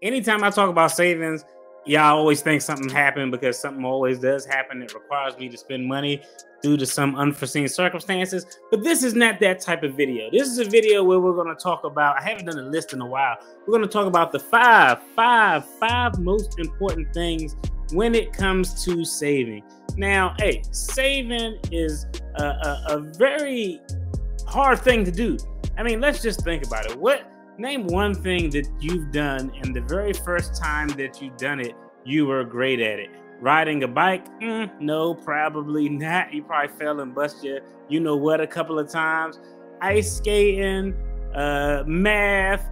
Anytime I talk about savings, y'all always think something happened because something always does happen that requires me to spend money due to some unforeseen circumstances. But this is not that type of video. This is a video where we're going to talk about, I haven't done a list in a while. We're going to talk about the five most important things when it comes to saving. Now, hey, saving is a very hard thing to do. I mean, let's just think about it. Name one thing that you've done, and the very first time that you've done it, you were great at it. Riding a bike? No, probably not. You probably fell and bust your, you know what, a couple of times. Ice skating, math.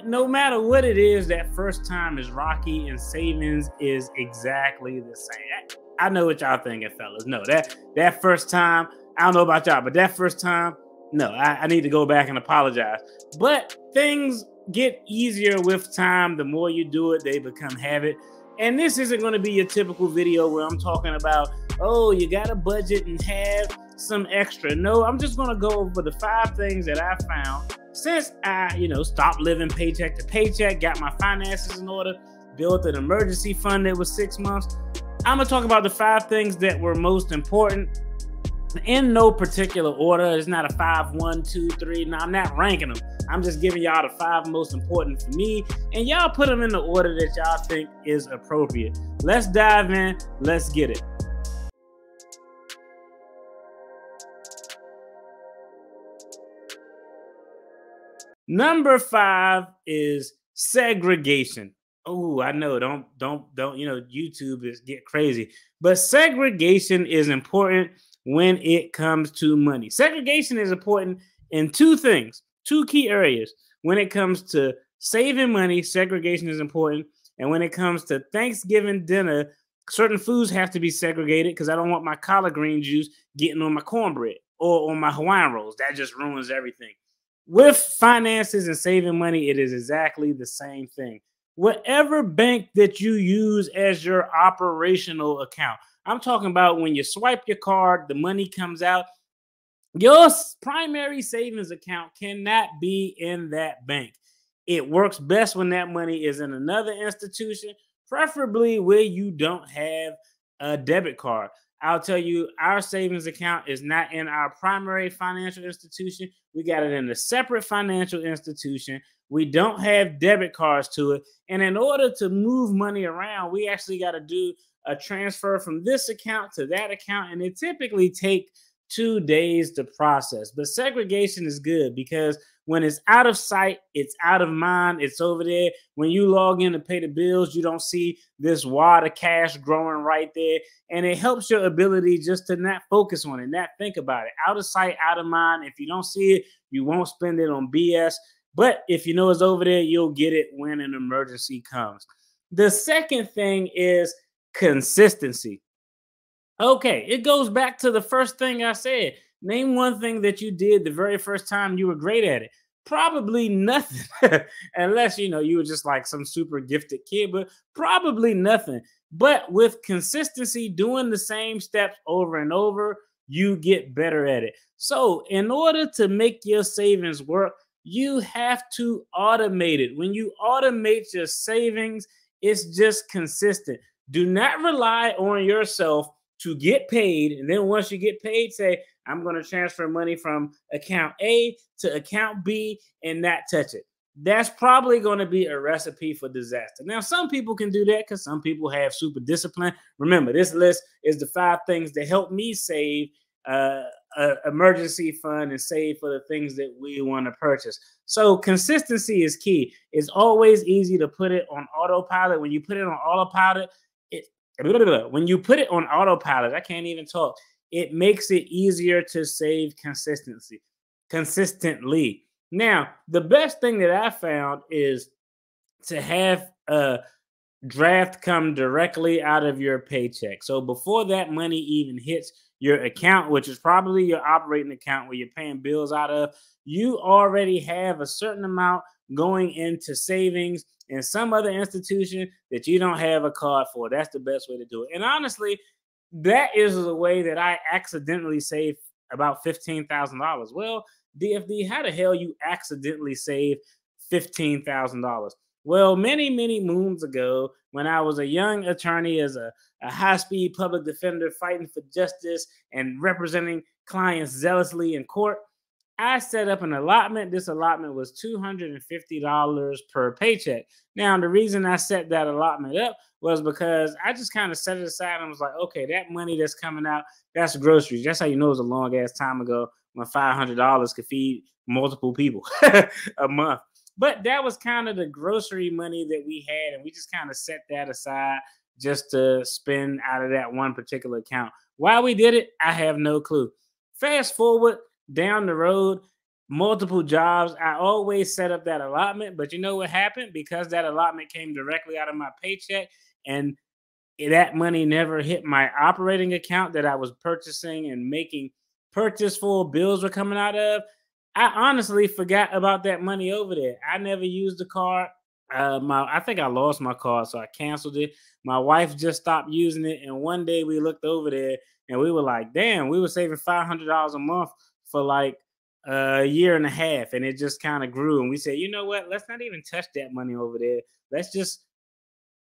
No matter what it is, that first time is rocky, and savings is exactly the same. I know what y'all thinking, fellas. No, that first time, I don't know about y'all, but that first time, no, I need to go back and apologize. But things get easier with time. The more you do it, they become habit. And this isn't going to be your typical video where I'm talking about, oh, you got a budget and have some extra. No, I'm just going to go over the 5 things that I found since I, stopped living paycheck to paycheck, got my finances in order, built an emergency fund that was 6 months. I'm going to talk about the 5 things that were most important. In no particular order. It's not a 5, 1, 2, 3. No, I'm not ranking them. I'm just giving y'all the 5 most important for me, and y'all put them in the order that y'all think is appropriate. Let's dive in. Let's get it. Number 5 is segregation. Oh, I know. Don't. YouTube is get crazy, but segregation is important when it comes to money. Segregation is important in 2 things, 2 key areas. When it comes to saving money, segregation is important. And when it comes to Thanksgiving dinner, certain foods have to be segregated because I don't want my collard green juice getting on my cornbread or on my Hawaiian rolls. That just ruins everything. With finances and saving money, it is exactly the same thing. Whatever bank that you use as your operational account, I'm talking about when you swipe your card, the money comes out. Your primary savings account cannot be in that bank. It works best when that money is in another institution, preferably where you don't have a debit card. I'll tell you, our savings account is not in our primary financial institution. We got it in a separate financial institution. We don't have debit cards to it. And in order to move money around, we actually got to do a transfer from this account to that account, and it typically take 2 days to process. But segregation is good because when it's out of sight, it's out of mind. It's over there. When you log in to pay the bills, you don't see this wad of cash growing right there, and it helps your ability just to not focus on it, not think about it. Out of sight, out of mind. If you don't see it, you won't spend it on BS. But if you know it's over there, you'll get it when an emergency comes. The second thing is consistency. Okay, it goes back to the first thing I said. Name one thing that you did the very first time you were great at it. Probably nothing, unless, you were just like some super gifted kid, but probably nothing. But with consistency, doing the same steps over and over, you get better at it. So in order to make your savings work, you have to automate it. When you automate your savings, it's just consistent. Do not rely on yourself to get paid. And then once you get paid, say, I'm going to transfer money from account A to account B and not touch it. That's probably going to be a recipe for disaster. Now, some people can do that because some people have super discipline. Remember, this list is the 5 things that help me save emergency fund and save for the things that we want to purchase. So consistency is key. It's always easy to put it on autopilot. When you put it on autopilot, I can't even talk. It makes it easier to save consistently. Now, the best thing that I found is to have a draft come directly out of your paycheck. So before that money even hits your account, which is probably your operating account where you're paying bills out of, you already have a certain amount going into savings in some other institution that you don't have a card for. That's the best way to do it. And honestly, that is the way that I accidentally saved about $15,000. Well, DFD, how the hell you accidentally save $15,000? Well, many, many moons ago, when I was a young attorney as a high speed public defender fighting for justice and representing clients zealously in court, I set up an allotment. This allotment was $250 per paycheck. Now, the reason I set that allotment up was because I just kind of set it aside and was like, okay, that money that's coming out, that's groceries. That's how you know it was a long ass time ago when $500 could feed multiple people a month. But that was kind of the grocery money that we had, and we just kind of set that aside just to spend out of that one particular account. Why we did it, I have no clue. Fast forward down the road, multiple jobs, I always set up that allotment. But you know what happened? Because that allotment came directly out of my paycheck and that money never hit my operating account that I was purchasing and making purchase for, bills were coming out of. I honestly forgot about that money over there. I never used the card. I think I lost my card, so I canceled it. My wife just stopped using it, and one day we looked over there and we were like, "Damn, we were saving $500 a month for like a year and a half," and it just kind of grew. And we said, "You know what? Let's not even touch that money over there. Let's just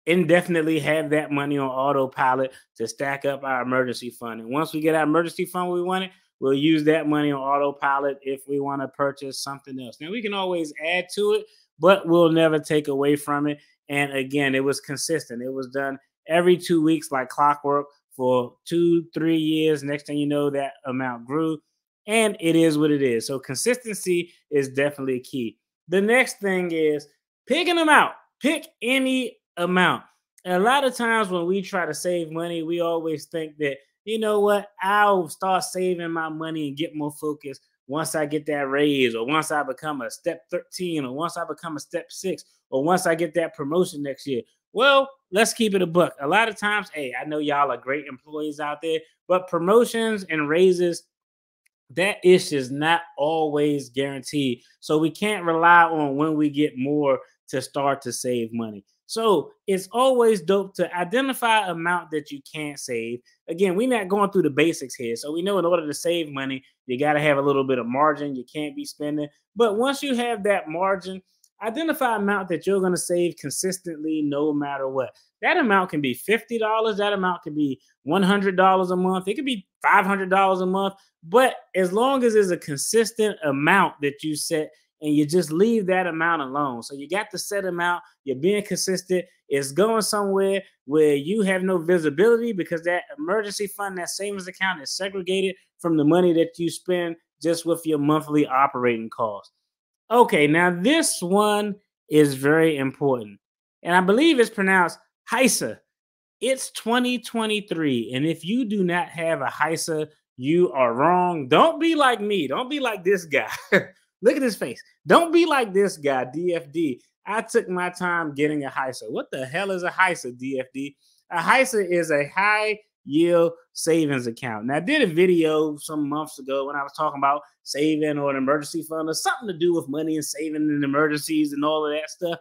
indefinitely have that money on autopilot to stack up our emergency fund. And once we get our emergency fund where we want it, we'll use that money on autopilot if we want to purchase something else. Now we can always add to it, but we'll never take away from it. And again, it was consistent. It was done every 2 weeks like clockwork for 2, 3 years. Next thing you know, that amount grew. And it is what it is. So consistency is definitely key. The next thing is picking them out. Pick any amount. And a lot of times when we try to save money, we always think that, you know what, I'll start saving my money and get more focused once I get that raise, or once I become a step 13, or once I become a step 6, or once I get that promotion next year. Well, let's keep it a buck. A lot of times, hey, I know y'all are great employees out there, but promotions and raises, that ish is not always guaranteed. So we can't rely on when we get more to start to save money. So it's always dope to identify amount that you can't save. Again, we're not going through the basics here. So we know in order to save money, you got to have a little bit of margin. You can't be spending. But once you have that margin, identify amount that you're going to save consistently no matter what. That amount can be $50. That amount can be $100 a month. It could be $500 a month. But as long as it's a consistent amount that you set, and you just leave that amount alone. So you got the set amount, you're being consistent, it's going somewhere where you have no visibility because that emergency fund, that savings account is segregated from the money that you spend just with your monthly operating costs. Okay, now this one is very important. And I believe it's pronounced HISA. It's 2023. And if you do not have a HISA, you are wrong. Don't be like me. Don't be like this guy. Look at his face. Don't be like this guy, DFD. I took my time getting a HISA. What the hell is a HISA, DFD? A HISA is a high yield savings account. Now, I did a video some months ago when I was talking about saving or an emergency fund or something to do with money and saving in emergencies and all of that stuff.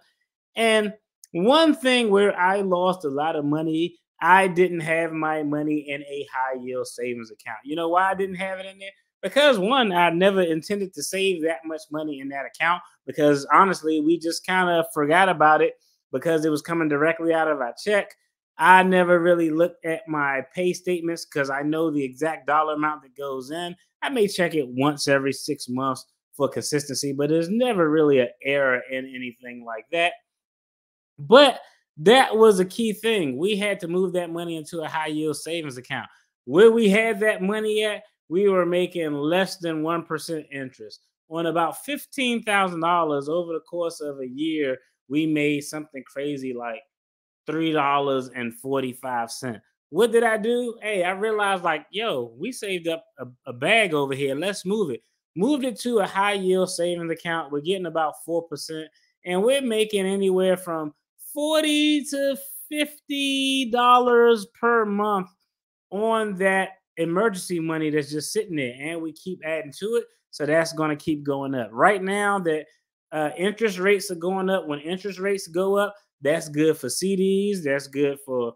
And one thing where I lost a lot of money, I didn't have my money in a high yield savings account. You know why I didn't have it in there? Because one, I never intended to save that much money in that account because honestly, we just kind of forgot about it because it was coming directly out of our check. I never really looked at my pay statements because I know the exact dollar amount that goes in. I may check it once every 6 months for consistency, but there's never really an error in anything like that. But that was a key thing. We had to move that money into a high yield savings account. Where we had that money at, we were making less than 1% interest. On about $15,000 over the course of a year, we made something crazy like $3.45. What did I do? Hey, I realized like, yo, we saved up a bag over here. Let's move it. Moved it to a high yield savings account. We're getting about 4%, and we're making anywhere from $40 to $50 per month on that emergency money that's just sitting there, and we keep adding to it. So that's going to keep going up. Right now, that interest rates are going up. When interest rates go up, that's good for CDs. That's good for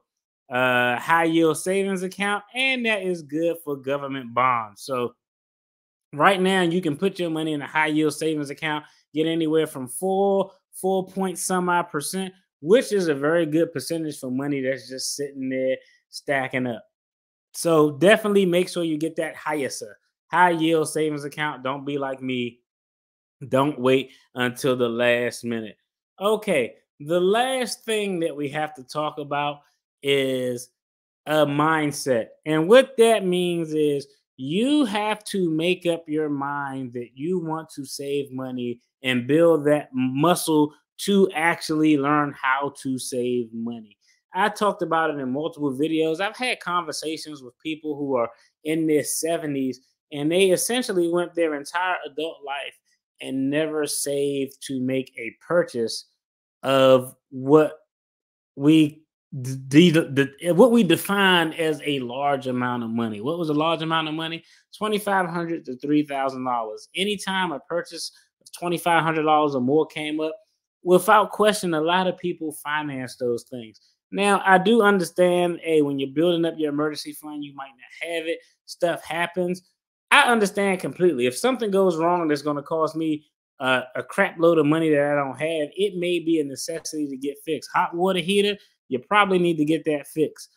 high yield savings account, and that is good for government bonds. So right now, you can put your money in a high yield savings account, get anywhere from 4 point some odd percent, which is a very good percentage for money that's just sitting there stacking up. So definitely make sure you get that HISA, high yield savings account. Don't be like me. Don't wait until the last minute. Okay, the last thing that we have to talk about is a mindset. And what that means is you have to make up your mind that you want to save money and build that muscle to actually learn how to save money. I talked about it in multiple videos. I've had conversations with people who are in their 70s and they essentially went their entire adult life and never saved to make a purchase of we what we define as a large amount of money. What was a large amount of money? $2,500 to $3,000. Anytime a purchase of $2,500 or more came up, without question, a lot of people finance those things. Now, I do understand, hey, when you're building up your emergency fund, you might not have it. Stuff happens. I understand completely. If something goes wrong that's going to cost me a crap load of money that I don't have, it may be a necessity to get fixed. Hot water heater, you probably need to get that fixed.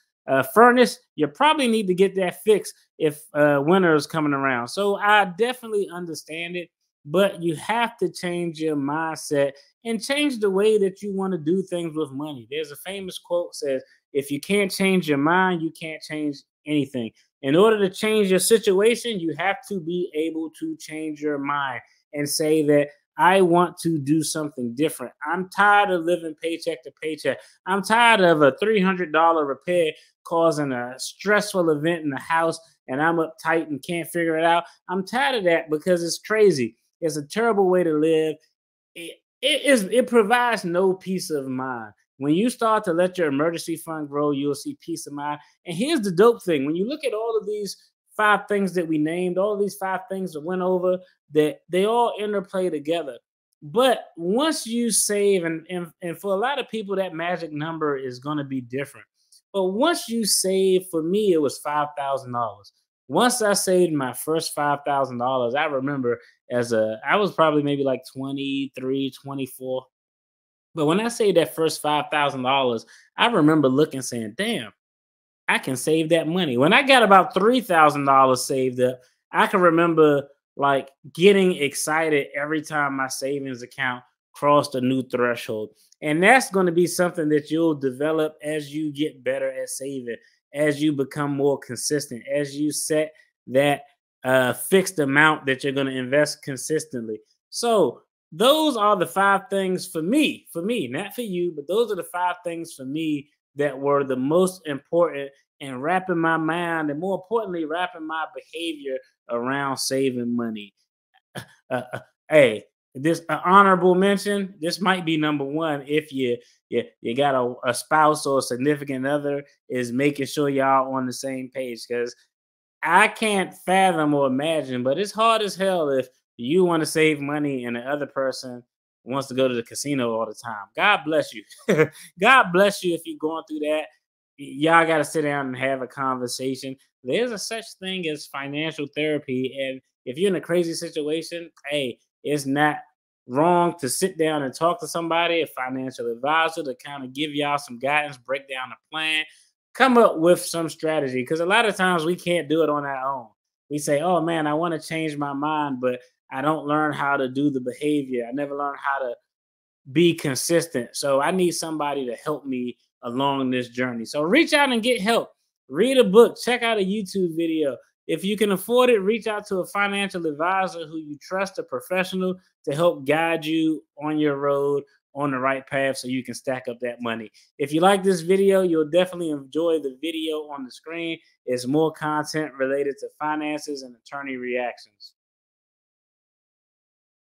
Furnace, you probably need to get that fixed if winter is coming around. So I definitely understand it, but you have to change your mindset and change the way that you want to do things with money. There's a famous quote says, if you can't change your mind, you can't change anything. In order to change your situation, you have to be able to change your mind and say that I want to do something different. I'm tired of living paycheck to paycheck. I'm tired of a $300 repair causing a stressful event in the house and I'm uptight and can't figure it out. I'm tired of that because it's crazy. It's a terrible way to live. It provides no peace of mind. When you start to let your emergency fund grow, you'll see peace of mind. And here's the dope thing. When you look at all of these 5 things that we named, all of these 5 things that went over, that they all interplay together. But once you save, and for a lot of people, that magic number is going to be different. But once you save, for me, it was $5,000. Once I saved my first $5,000, I remember I was probably maybe like 23, 24. But when I say that first $5,000, I remember looking saying, damn, I can save that money. When I got about $3,000 saved up, I can remember like getting excited every time my savings account crossed a new threshold. And that's going to be something that you'll develop as you get better at saving, as you become more consistent, as you set that fixed amount that you're going to invest consistently. So those are the 5 things for me, not for you, but those are the 5 things for me that were the most important in wrapping my mind and more importantly, wrapping my behavior around saving money. Uh, hey, this honorable mention. This might be number 1 if you got a spouse or a significant other is making sure y'all on the same page, because I can't fathom or imagine, but it's hard as hell if you want to save money and the other person wants to go to the casino all the time. God bless you. God bless you if you're going through that. Y'all got to sit down and have a conversation. There's a such thing as financial therapy. And if you're in a crazy situation, hey, it's not wrong to sit down and talk to somebody, a financial advisor, to kind of give y'all some guidance, break down a plan, come up with some strategy. Because a lot of times we can't do it on our own. We say, oh man, I want to change my mind, but I don't learn how to do the behavior. I never learned how to be consistent. So I need somebody to help me along this journey. So reach out and get help. Read a book, check out a YouTube video. If you can afford it, reach out to a financial advisor who you trust, a professional, to help guide you on your road on the right path so you can stack up that money. If you like this video, you'll definitely enjoy the video on the screen. It's more content related to finances and attorney reactions.